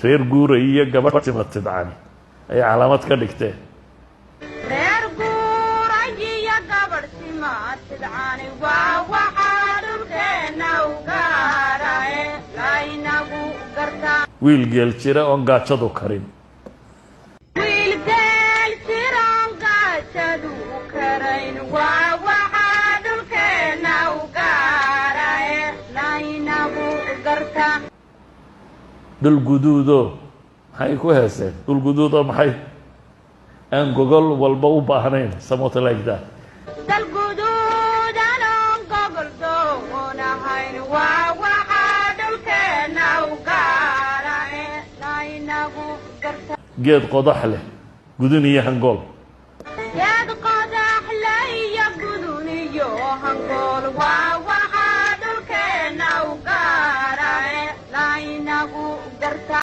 reer guura iyo gabadh timatidcani ay calaamad ka dhigteen reer guura iyo gabadh timatidcani waa waxaa dhulkeena u gaaraye laynagu gartaa wiil geel jira oon gaajadu karin wiil geel jira oon gaajadu karayn waa waxaa dhulkeena u gaaraye laynagu gartaa dhul guduudo maxay ku heeseen dhul guduudo maxay aan gogol walba u baahnayn something like that dal guduudan oon gogol doonahayn waa waxaa dhulkeena u gaaraye laynagu gartaa geed qodax leh gudun iyo hangool geed qodax leh iyo gudun iyo hangool waa waxaa dhulkeena u gaaraye laynagu gartaa